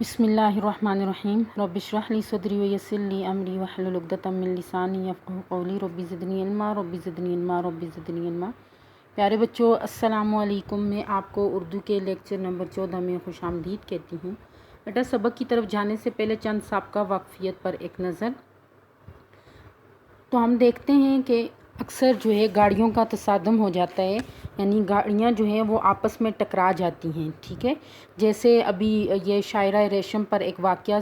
بسم اللہ الرحمن الرحیم رب اشرح لی صدری ویسر لی امری واحلل عقدۃ من لسانی یفقہوا قولی رب زدنی علما رب زدنی علما رب زدنی علما۔ پیارے بچوں، السلام علیکم۔ میں آپ کو اردو کے لیکچر نمبر 14 میں خوش آمدید کہتی ہوں۔ بیٹا، سبق کی طرف جانے سے پہلے چند سابقہ واقفیت پر ایک نظر۔ تو ہم دیکھتے ہیں کہ اکثر جو ہے گاڑیوں کا تصادم ہو جاتا ہے، یعنی گاڑیاں جو ہیں وہ آپس میں ٹکرا جاتی ہیں، ٹھیک ہے۔ جیسے ابھی یہ شاعرہ ریشم پر ایک واقعہ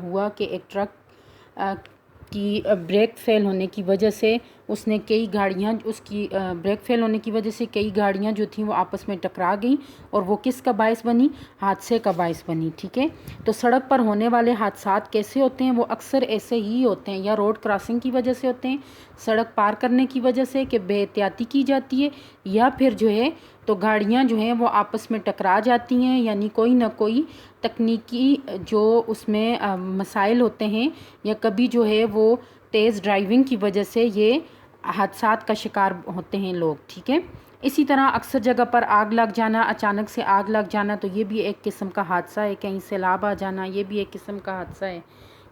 ہوا کہ ایک ٹرک کی بریک فیل ہونے کی وجہ سے اس کی بریک فیل ہونے کی وجہ سے کئی گاڑیاں جو تھیں وہ آپس میں ٹکرا گئیں، اور وہ کس کا باعث بنی؟ حادثے کا باعث بنی، ٹھیک ہے۔ تو سڑک پر ہونے والے حادثات کیسے ہوتے ہیں؟ وہ اکثر ایسے ہی ہوتے ہیں، یا روڈ کراسنگ کی وجہ سے ہوتے ہیں، سڑک پار کرنے کی وجہ سے کہ بے احتیاطی کی جاتی ہے، یا پھر جو ہے تو گاڑیاں جو ہیں وہ آپس میں ٹکرا جاتی ہیں، یعنی کوئی نہ کوئی تکنیکی جو اس میں مسائل ہوتے ہیں، یا کبھی جو ہے وہ تیز ڈرائیونگ کی وجہ سے یہ حادثات کا شکار ہوتے ہیں لوگ، ٹھیک ہے۔ اسی طرح اکثر جگہ پر آگ لگ جانا، اچانک سے آگ لگ جانا، تو یہ بھی ایک قسم کا حادثہ ہے۔ کہیں سیلاب آ جانا، یہ بھی ایک قسم کا حادثہ ہے،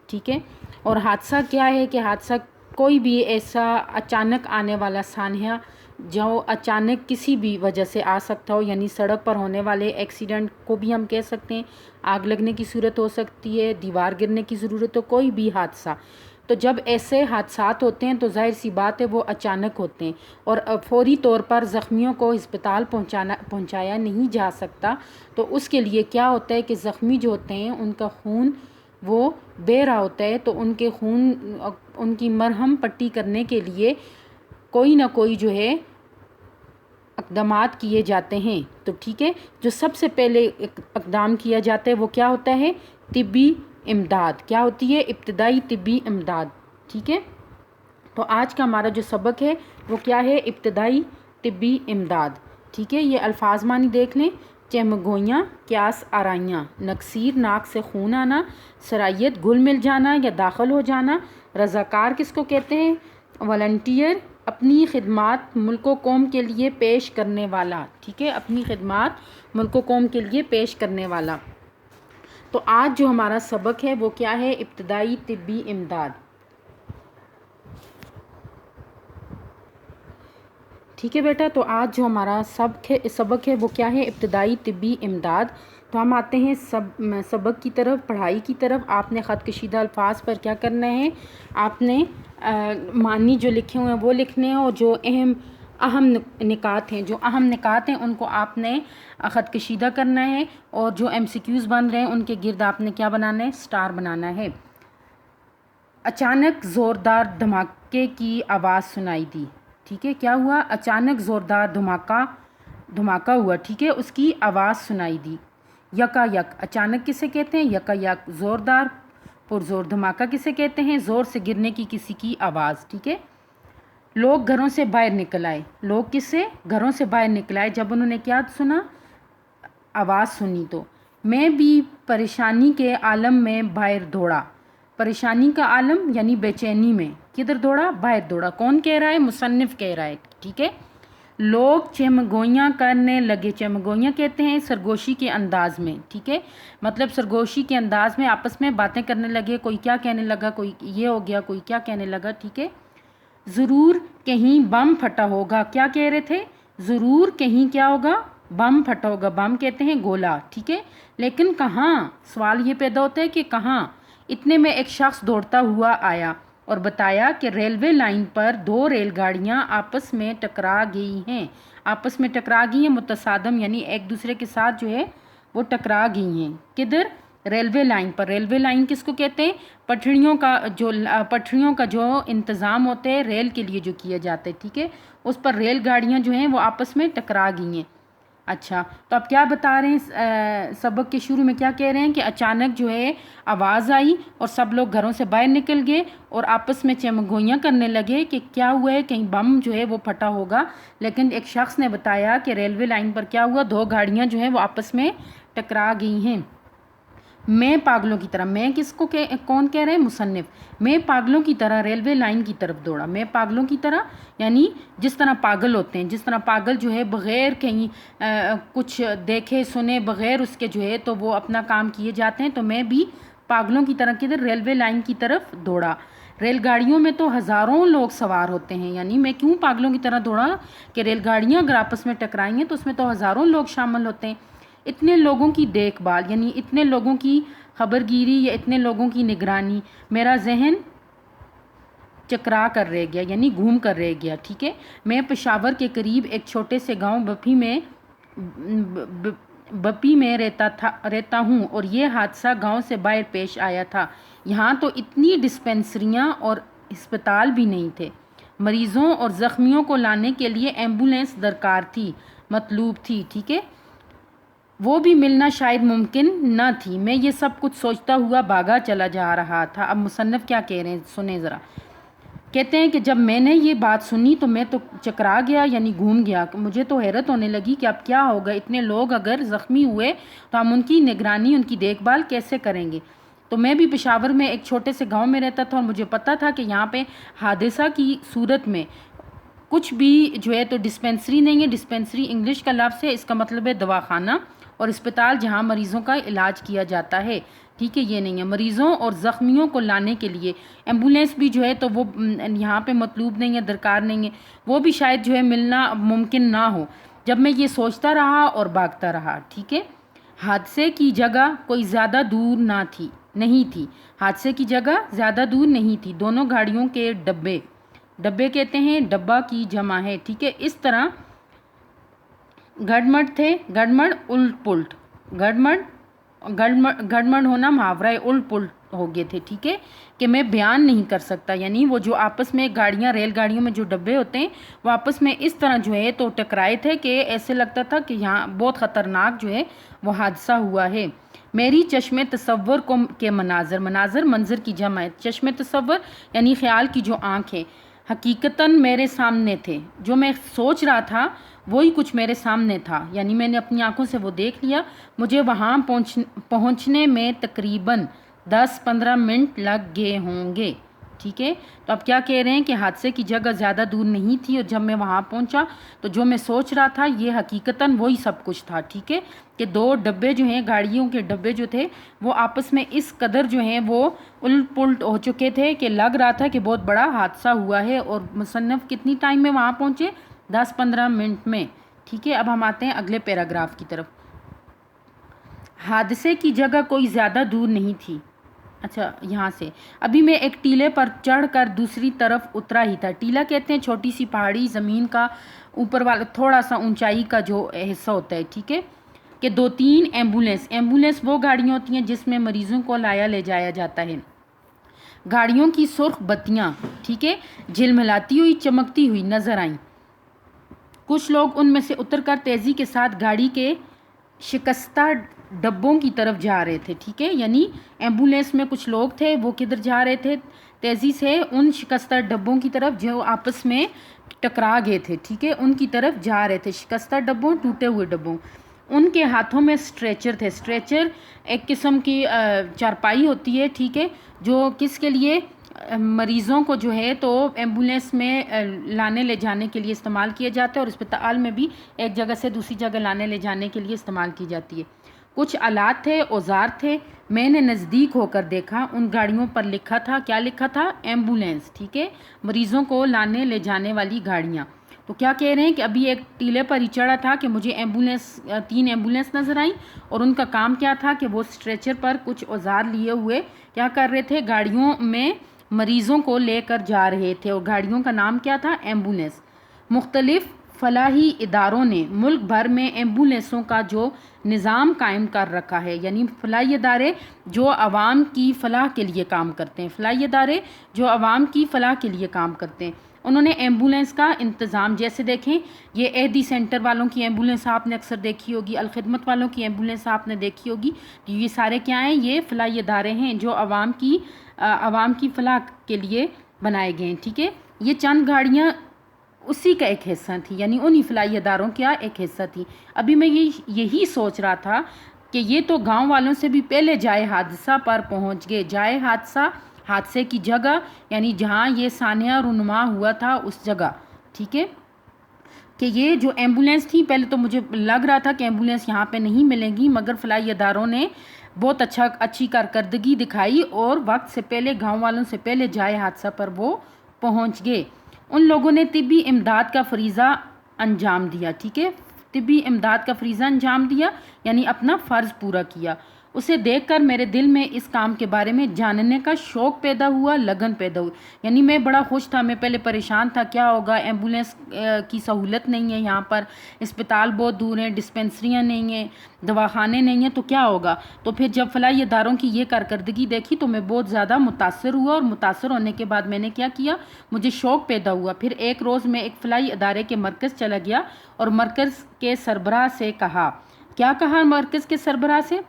ٹھیک ہے۔ اور حادثہ کیا ہے کہ حادثہ کوئی بھی ایسا اچانک آنے والا سانحہ جو اچانک کسی بھی وجہ سے آ سکتا ہو، یعنی سڑک پر ہونے والے ایکسیڈنٹ کو بھی ہم کہہ سکتے ہیں، آگ لگنے کی صورت ہو سکتی ہے، دیوار گرنے کی ضرورت ہو، کوئی بھی حادثہ۔ تو جب ایسے حادثات ہوتے ہیں تو ظاہر سی بات ہے وہ اچانک ہوتے ہیں، اور فوری طور پر زخمیوں کو ہسپتال پہنچایا نہیں جا سکتا۔ تو اس کے لیے کیا ہوتا ہے کہ زخمی جو ہوتے ہیں ان کا خون وہ بہہ رہا ہوتا ہے، تو ان کی مرہم پٹی کرنے کے لیے کوئی نہ کوئی جو ہے اقدامات کیے جاتے ہیں۔ تو ٹھیک ہے، جو سب سے پہلے اقدام کیا جاتا ہے وہ کیا ہوتا ہے؟ طبی امداد۔ کیا ہوتی ہے؟ ابتدائی طبی امداد، ٹھیک ہے۔ تو آج کا ہمارا جو سبق ہے وہ کیا ہے؟ ابتدائی طبی امداد، ٹھیک ہے۔ یہ الفاظ معنی دیکھ لیں: چمگوئیاں، قیاس آرائیاں، نکسیر ناک سے خون آنا، سرائیت گھل مل جانا یا داخل ہو جانا۔ رضاکار کس کو کہتے ہیں؟ والنٹیئر، اپنی خدمات ملک و قوم کے لیے پیش کرنے والا، ٹھیک ہے، اپنی خدمات ملک و قوم کے لیے پیش کرنے والا۔ تو آج جو ہمارا سبق ہے وہ کیا ہے؟ ابتدائی طبی امداد، ٹھیک ہے بیٹا۔ تو آج جو ہمارا سبق ہے وہ کیا ہے؟ ابتدائی طبی امداد۔ تو ہم آتے ہیں سبق کی طرف، پڑھائی کی طرف۔ آپ نے خط کشیدہ الفاظ پر کیا کرنا ہے؟ آپ نے معنی جو لکھے ہوئے ہیں وہ لکھنے ہیں، اور جو اہم نکات ہیں ان کو آپ نے خط کشیدہ کرنا ہے، اور جو MCQs بن رہے ہیں ان کے گرد آپ نے کیا بنانا ہے؟ سٹار بنانا ہے۔ اچانک زوردار دھماکے کی آواز سنائی دی، ٹھیک ہے۔ کیا ہوا؟ اچانک زوردار دھماکہ ہوا، ٹھیک ہے، اس کی آواز سنائی دی۔ یکا یک، اچانک کسے کہتے ہیں؟ یکا یک۔ زوردار پرزور دھماکہ کسے کہتے ہیں؟ زور سے گرنے کی کسی کی آواز، ٹھیک ہے۔ لوگ گھروں سے باہر نکل آئے۔ لوگ کس سے؟ گھروں سے باہر نکل آئے جب انہوں نے کیا سنا؟ آواز سنی۔ تو میں بھی پریشانی کے عالم میں باہر دوڑا۔ پریشانی کا عالم یعنی بے چینی میں کدھر دوڑا؟ باہر دوڑا۔ کون کہہ رہا ہے؟ مصنف کہہ رہا ہے، ٹھیک ہے۔ لوگ چمگوئیاں کرنے لگے۔ چمگوئیاں کہتے ہیں سرگوشی کے انداز میں، ٹھیک ہے، مطلب سرگوشی کے انداز میں آپس میں باتیں کرنے لگے۔ کوئی کیا کہنے لگا، کوئی یہ ہو گیا، کوئی کیا کہنے لگا، ٹھیک ہے۔ ضرور کہیں بم پھٹا ہوگا۔ کیا کہہ رہے تھے؟ ضرور کہیں کیا ہوگا؟ بم پھٹا ہوگا۔ بم کہتے ہیں گولا، ٹھیک ہے، لیکن کہاں؟ سوال یہ پیدا ہوتا ہے کہ کہاں؟ اتنے میں ایک شخص دوڑتا ہوا آیا اور بتایا کہ ریلوے لائن پر 2 ریل گاڑیاں آپس میں ٹکرا گئی ہیں۔ آپس میں ٹکرا گئی ہیں، متصادم یعنی ایک دوسرے کے ساتھ جو ہے وہ ٹکرا گئی ہیں۔ کدھر؟ ریلوے لائن پر۔ ریلوے لائن کس کو کہتے ہیں؟ پٹریوں کا جو انتظام ہوتے ہیں ریل کے لیے جو کیا جاتا ہے، ٹھیک ہے، اس پر ریل گاڑیاں جو ہیں وہ آپس میں ٹکرا گئی ہیں۔ اچھا، تو اب کیا بتا رہے ہیں؟ سبق کے شروع میں کیا کہہ رہے ہیں کہ اچانک جو ہے آواز آئی اور سب لوگ گھروں سے باہر نکل گئے اور آپس میں چمگوئیاں کرنے لگے کہ کیا ہوا ہے، کہیں بم جو ہے وہ پھٹا ہوگا۔ لیکن ایک شخص نے بتایا کہ ریلوے لائن پر کیا ہوا؟ 2 گاڑیاں جو ہیں وہ آپس میں ٹکرا گئی ہیں۔ میں پاگلوں کی طرح، میں کس کو کون کہہ رہے ہیں؟ مصنف۔ میں پاگلوں کی طرح ریلوے لائن کی طرف دوڑا۔ میں پاگلوں کی طرح یعنی جس طرح پاگل ہوتے ہیں، جس طرح پاگل جو ہے بغیر کہیں کچھ دیکھے سنے، بغیر اس کے جو ہے تو وہ اپنا کام کیے جاتے ہیں، تو میں بھی پاگلوں کی طرح کدھر؟ ریلوے لائن کی طرف دوڑا۔ ریل گاڑیوں میں تو ہزاروں لوگ سوار ہوتے ہیں، یعنی میں کیوں پاگلوں کی طرح دوڑا کہ ریل گاڑیاں اگر آپس میں ٹکرائیں گے تو اس میں تو ہزاروں لوگ شامل ہوتے ہیں۔ اتنے لوگوں کی دیکھ بھال یعنی اتنے لوگوں کی خبرگیری یا اتنے لوگوں کی نگرانی، میرا ذہن چکرا کر رہ گیا یعنی گھوم کر رہ گیا، ٹھیک ہے۔ میں پشاور کے قریب ایک چھوٹے سے گاؤں بپی میں رہتا ہوں، اور یہ حادثہ گاؤں سے باہر پیش آیا تھا۔ یہاں تو اتنی ڈسپنسریاں اور ہسپتال بھی نہیں تھے۔ مریضوں اور زخمیوں کو لانے کے لیے ایمبولینس درکار تھی، مطلوب تھی، ٹھیک ہے، وہ بھی ملنا شاید ممکن نہ تھی۔ میں یہ سب کچھ سوچتا ہوا بھاگا چلا جا رہا تھا۔ اب مصنف کیا کہہ رہے ہیں سنیں ذرا۔ کہتے ہیں کہ جب میں نے یہ بات سنی تو میں تو چکرا گیا یعنی گھوم گیا۔ مجھے تو حیرت ہونے لگی کہ اب کیا ہوگا، اتنے لوگ اگر زخمی ہوئے تو ہم ان کی نگرانی، ان کی دیکھ بھال کیسے کریں گے؟ تو میں بھی پشاور میں ایک چھوٹے سے گاؤں میں رہتا تھا، اور مجھے پتا تھا کہ یہاں پہ حادثہ کی صورت میں کچھ بھی جو ہے تو ڈسپنسری نہیں ہے۔ ڈسپنسری انگلش کا لفظ ہے، اس کا مطلب ہے دواخانہ، اور اسپتال جہاں مریضوں کا علاج کیا جاتا ہے، ٹھیک ہے، یہ نہیں ہے۔ مریضوں اور زخمیوں کو لانے کے لیے ایمبولینس بھی جو ہے تو وہ یہاں پہ مطلوب نہیں ہے، درکار نہیں ہے، وہ بھی شاید جو ہے ملنا ممکن نہ ہو۔ جب میں یہ سوچتا رہا اور بھاگتا رہا، ٹھیک ہے، حادثے کی جگہ کوئی زیادہ دور نہیں تھی۔ حادثے کی جگہ زیادہ دور نہیں تھی۔ دونوں گاڑیوں کے ڈبے کہتے ہیں، ڈبہ کی جمع ہے، ٹھیک ہے، اس طرح گڑمڑ تھے، گڑمڑ الٹ پلٹ، گڑمڑ ہونا محاورہ ہے، الٹ پلٹ ہو گئے تھے، ٹھیک ہے، کہ میں بیان نہیں کر سکتا۔ یعنی وہ جو آپس میں ریل گاڑیوں میں جو ڈبے ہوتے ہیں وہ آپس میں اس طرح جو ہے تو ٹکرائے تھے کہ ایسے لگتا تھا کہ یہاں بہت خطرناک جو ہے وہ حادثہ ہوا ہے۔ میری چشم تصور کے منظر کی جمع ہے۔ چشم تصور یعنی خیال کی جو آنکھ ہے، حقیقتاً میرے سامنے تھے۔ جو میں سوچ رہا تھا وہی کچھ میرے سامنے تھا، یعنی میں نے اپنی آنکھوں سے وہ دیکھ لیا۔ مجھے وہاں پہنچنے میں تقریباً 10-15 منٹ لگ گئے ہوں گے، ٹھیک ہے۔ تو اب کیا کہہ رہے ہیں کہ حادثے کی جگہ زیادہ دور نہیں تھی، اور جب میں وہاں پہنچا تو جو میں سوچ رہا تھا یہ حقیقتاً وہی سب کچھ تھا، ٹھیک ہے، کہ دو ڈبے جو ہیں، گاڑیوں کے ڈبے جو تھے وہ آپس میں اس قدر جو ہیں وہ الٹ پلٹ ہو چکے تھے کہ لگ رہا تھا کہ بہت بڑا حادثہ ہوا ہے۔ اور مصنف کتنی ٹائم میں وہاں پہنچے؟ 10-15 منٹ میں، ٹھیک ہے۔ اب ہم آتے ہیں اگلے پیراگراف کی طرف۔ حادثے کی جگہ کوئی زیادہ دور نہیں تھی۔ اچھا، یہاں سے ابھی میں ایک ٹیلے پر چڑھ کر دوسری طرف اترا ہی تھا۔ ٹیلا کہتے ہیں چھوٹی سی پہاڑی زمین کا اوپر والا تھوڑا سا اونچائی کا جو حصہ ہوتا ہے، ٹھیک ہے، کہ 2-3 ایمبولینس وہ گاڑیاں ہوتی ہیں جس میں مریضوں کو لے جایا جاتا ہے۔ گاڑیوں کی سرخ بتیاں، ٹھیک ہے، جھلملاتی ہوئی چمکتی ہوئی نظر آئیں۔ کچھ لوگ ان میں سے اتر کر تیزی کے ساتھ گاڑی کے شکستہ ڈبوں کی طرف جا رہے تھے، ٹھیک ہے، یعنی ایمبولینس میں کچھ لوگ تھے، وہ کدھر جا رہے تھے؟ تیزی سے ان شکستہ ڈبوں کی طرف جو آپس میں ٹکرا گئے تھے، ٹھیک ہے، ان کی طرف جا رہے تھے، شکستہ ڈبوں، ٹوٹے ہوئے ڈبوں۔ ان کے ہاتھوں میں اسٹریچر تھے۔ اسٹریچر ایک قسم کی چارپائی ہوتی ہے، ٹھیک ہے، جو کس کے لیے؟ مریضوں کو جو ہے تو ایمبولینس میں لانے لے جانے کے لیے استعمال کیا جاتا ہے، اور اسپتال میں بھی ایک جگہ سے دوسری جگہ لانے لے جانے کے لیے استعمال کی جاتی ہے۔ کچھ آلات تھے، اوزار تھے۔ میں نے نزدیک ہو کر دیکھا، ان گاڑیوں پر لکھا تھا، کیا لکھا تھا؟ ایمبولینس، ٹھیک ہے، مریضوں کو لانے لے جانے والی گاڑیاں۔ تو کیا کہہ رہے ہیں کہ ابھی ایک ٹیلے پر ہی چڑھا تھا کہ مجھے 3 ایمبولینس نظر آئیں، اور ان کا کام کیا تھا کہ وہ اسٹریچر پر کچھ اوزار لیے ہوئے کیا کر رہے تھے؟ گاڑیوں میں مریضوں کو لے کر جا رہے تھے، اور گاڑیوں کا نام کیا تھا؟ ایمبولینس۔ مختلف فلاحی اداروں نے ملک بھر میں ایمبولینسوں کا جو نظام قائم کر رکھا ہے، یعنی فلاحی ادارے جو عوام کی فلاح کے لیے کام کرتے ہیں، فلاحی ادارے جو عوام کی فلاح کے لیے کام کرتے ہیں، انہوں نے ایمبولینس کا انتظام، جیسے دیکھیں یہ ایدی سینٹر والوں کی ایمبولینس آپ نے اکثر دیکھی ہوگی، الخدمت والوں کی ایمبولینس آپ نے دیکھی ہوگی، تو یہ سارے کیا ہیں؟ یہ فلاحی ادارے ہیں جو عوام کی فلاح کے لیے بنائے گئے ہیں، ٹھیک ہے۔ یہ چند گاڑیاں اسی کا ایک حصہ تھی، یعنی انہی فلاحی اداروں کا ایک حصہ تھی۔ ابھی میں یہی سوچ رہا تھا کہ یہ تو گاؤں والوں سے بھی پہلے جائے حادثہ پر پہنچ گئے. جائے حادثے کی جگہ یعنی جہاں یہ سانحہ رونما ہوا تھا اس جگہ. ٹھیک ہے کہ یہ جو ایمبولینس تھی، پہلے تو مجھے لگ رہا تھا کہ ایمبولینس یہاں پہ نہیں ملیں گی، مگر فلاحی اداروں نے بہت اچھی کارکردگی دکھائی اور وقت سے پہلے گاؤں والوں سے پہلے جائے حادثہ پر وہ پہنچ گئے. ان لوگوں نے طبی امداد کا فریضہ انجام دیا. ٹھیک ہے، طبی امداد کا فریضہ انجام دیا یعنی اپنا فرض پورا کیا. اسے دیکھ کر میرے دل میں اس کام کے بارے میں جاننے کا شوق پیدا ہوا، لگن پیدا ہوئی. یعنی میں بڑا خوش تھا. میں پہلے پریشان تھا کیا ہوگا، ایمبولینس کی سہولت نہیں ہے یہاں پر، اسپتال بہت دور ہیں، ڈسپنسریاں نہیں ہیں، دواخانے نہیں ہیں، تو کیا ہوگا. تو پھر جب فلاحی اداروں کی یہ کارکردگی دیکھی تو میں بہت زیادہ متاثر ہوا، اور متاثر ہونے کے بعد میں نے کیا کیا، مجھے شوق پیدا ہوا. پھر ایک روز میں ایک فلاحی ادارے کے مرکز چلا گیا اور مرکز کے سربراہ سے کہا. کیا کہا مرکز کے سربراہ سے؟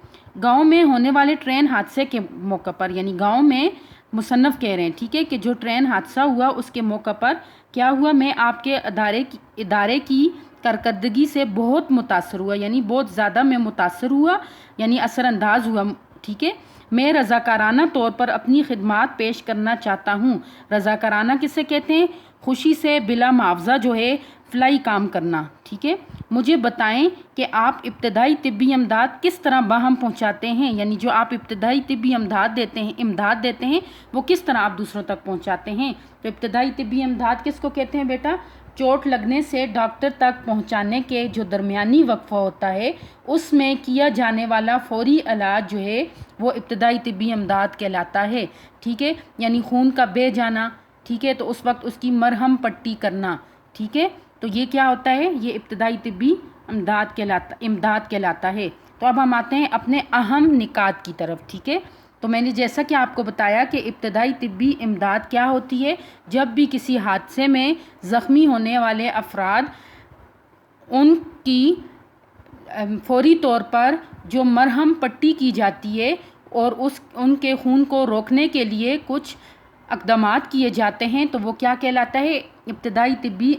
گاؤں میں ہونے والے ٹرین حادثے کے موقع پر، یعنی گاؤں میں مصنف کہہ رہے ہیں ٹھیک ہے کہ جو ٹرین حادثہ ہوا اس کے موقع پر کیا ہوا، میں آپ کے ادارے کی کارکردگی سے بہت متاثر ہوا، یعنی بہت زیادہ میں متاثر ہوا، یعنی اثر انداز ہوا. ٹھیک ہے، میں رضاکارانہ طور پر اپنی خدمات پیش کرنا چاہتا ہوں. رضاکارانہ کسے کہتے ہیں؟ خوشی سے بلا معاوضہ جو ہے فلاحی کام کرنا. ٹھیک ہے، مجھے بتائیں کہ آپ ابتدائی طبی امداد کس طرح باہم پہنچاتے ہیں، یعنی جو آپ ابتدائی طبی امداد دیتے ہیں وہ کس طرح آپ دوسروں تک پہنچاتے ہیں. تو ابتدائی طبی امداد کس کو کہتے ہیں بیٹا؟ چوٹ لگنے سے ڈاکٹر تک پہنچانے کے جو درمیانی وقفہ ہوتا ہے اس میں کیا جانے والا فوری علاج جو ہے وہ ابتدائی طبی امداد کہلاتا ہے. ٹھیک ہے، یعنی خون کا بہہ جانا، ٹھیک ہے، تو اس وقت اس کی مرہم پٹی کرنا. ٹھیک ہے، تو یہ کیا ہوتا ہے؟ یہ ابتدائی طبی امداد کہلاتا ہے. تو اب ہم آتے ہیں اپنے اہم نکات کی طرف. ٹھیک ہے، تو میں نے جیسا کہ آپ کو بتایا کہ ابتدائی طبی امداد کیا ہوتی ہے، جب بھی کسی حادثے میں زخمی ہونے والے افراد ان کی فوری طور پر جو مرہم پٹی کی جاتی ہے اور ان کے خون کو روکنے کے لیے کچھ اقدامات کیے جاتے ہیں تو وہ کیا کہلاتا ہے؟ ابتدائی طبی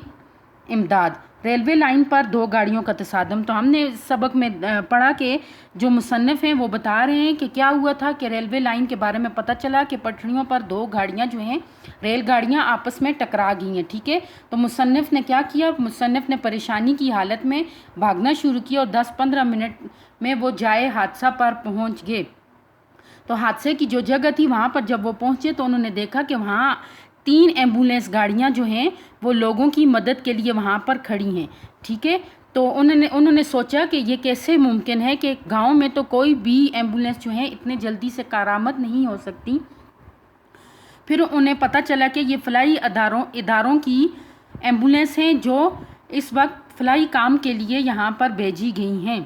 امداد. ریلوے لائن پر 2 گاڑیوں کا تصادم. تو ہم نے سبق میں پڑھا کہ جو مصنف ہیں وہ بتا رہے ہیں کہ کیا ہوا تھا کہ ریلوے لائن کے بارے میں پتہ چلا کہ پٹریوں پر 2 گاڑیاں جو ہیں ریل گاڑیاں آپس میں ٹکرا گئی ہیں. ٹھیک ہے، تو مصنف نے کیا کیا؟ مصنف نے پریشانی کی حالت میں بھاگنا شروع کیا اور 10-15 منٹ میں وہ جائے حادثہ پر پہنچ گئے. تو حادثے کی جو جگہ تھی وہاں پر جب وہ پہنچے تو انہوں نے دیکھا کہ وہاں 3 ایمبولینس گاڑیاں جو ہیں وہ لوگوں کی مدد کے لیے وہاں پر کھڑی ہیں. ٹھیک ہے، تو انہوں نے سوچا کہ یہ کیسے ممکن ہے کہ گاؤں میں تو کوئی بھی ایمبولینس جو ہیں اتنے جلدی سے کارآمد نہیں ہو سکتی. پھر انہیں پتہ چلا کہ یہ فلاحی اداروں کی ایمبولینس ہیں جو اس وقت فلاحی کام کے لیے یہاں پر بھیجی گئی ہیں.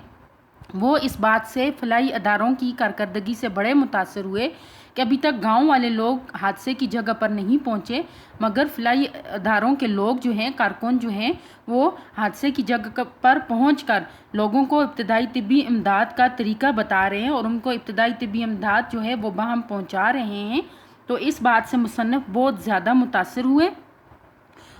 وہ اس بات سے فلاحی اداروں کی کارکردگی سے بڑے متاثر ہوئے کہ ابھی تک گاؤں والے لوگ حادثے کی جگہ پر نہیں پہنچے، مگر فلاحی اداروں کے لوگ جو ہیں، کارکن جو ہیں، وہ حادثے کی جگہ پر پہنچ کر لوگوں کو ابتدائی طبی امداد کا طریقہ بتا رہے ہیں اور ان کو ابتدائی طبی امداد جو ہے وہ باہم پہنچا رہے ہیں. تو اس بات سے مصنف بہت زیادہ متاثر ہوئے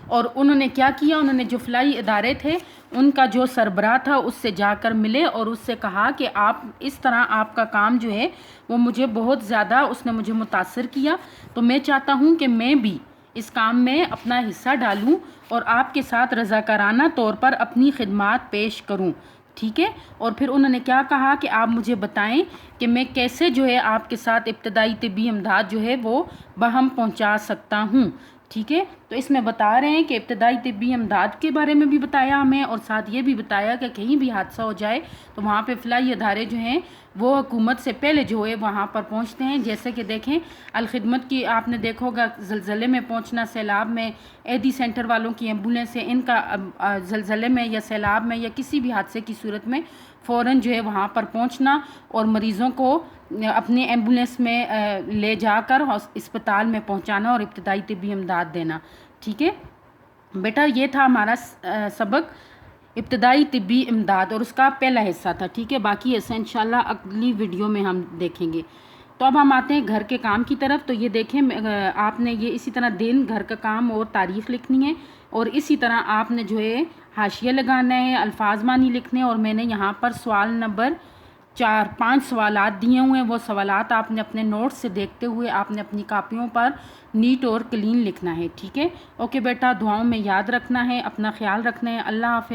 اور انہوں نے کیا کیا، انہوں نے جو فلاحی ادارے تھے ان کا جو سربراہ تھا اس سے جا کر ملے اور اس سے کہا کہ آپ اس طرح آپ کا کام جو ہے وہ مجھے بہت زیادہ اس نے مجھے متاثر کیا، تو میں چاہتا ہوں کہ میں بھی اس کام میں اپنا حصہ ڈالوں اور آپ کے ساتھ رضاکارانہ طور پر اپنی خدمات پیش کروں. ٹھیک ہے، اور پھر انہوں نے کیا کہا کہ آپ مجھے بتائیں کہ میں کیسے جو ہے آپ کے ساتھ ابتدائی طبی امداد جو ہے وہ باہم پہنچا سکتا ہوں. ٹھیک ہے، تو اس میں بتا رہے ہیں کہ ابتدائی طبی امداد کے بارے میں بھی بتایا ہمیں اور ساتھ یہ بھی بتایا کہ کہیں بھی حادثہ ہو جائے تو وہاں پہ فلاحی ادارے جو ہیں وہ حکومت سے پہلے جو ہے وہاں پر پہنچتے ہیں. جیسے کہ دیکھیں الخدمت کی آپ نے دیکھا ہوگا، زلزلے میں پہنچنا، سیلاب میں ایدی سینٹر والوں کی ایمبولینس ہے، ان کا زلزلے میں یا سیلاب میں یا کسی بھی حادثے کی صورت میں فوراً جو ہے وہاں پر پہنچنا اور مریضوں کو اپنے ایمبولینس میں لے جا کر اسپتال میں پہنچانا اور ابتدائی طبی امداد دینا. ٹھیک ہے بیٹا، یہ تھا ہمارا سبق ابتدائی طبی امداد اور اس کا پہلا حصہ تھا. ٹھیک ہے، باقی حصہ انشاءاللہ اگلی ویڈیو میں ہم دیکھیں گے. تو اب ہم آتے ہیں گھر کے کام کی طرف. تو یہ دیکھیں آپ نے یہ اسی طرح دن، گھر کا کام اور تاریخ لکھنی ہے اور اسی طرح آپ نے جو ہے حاشیہ لگانا ہے، الفاظ معنی لکھنے. اور میں نے یہاں پر سوال نمبر 4-5 سوالات دیے ہوئے ہیں، وہ سوالات آپ نے اپنے نوٹس سے دیکھتے ہوئے آپ نے اپنی کاپیوں پر نیٹ اور کلین لکھنا ہے، ٹھیک ہے؟ اوکے بیٹا، دعاؤں میں یاد رکھنا ہے، اپنا خیال رکھنا ہے۔ اللہ حافظ۔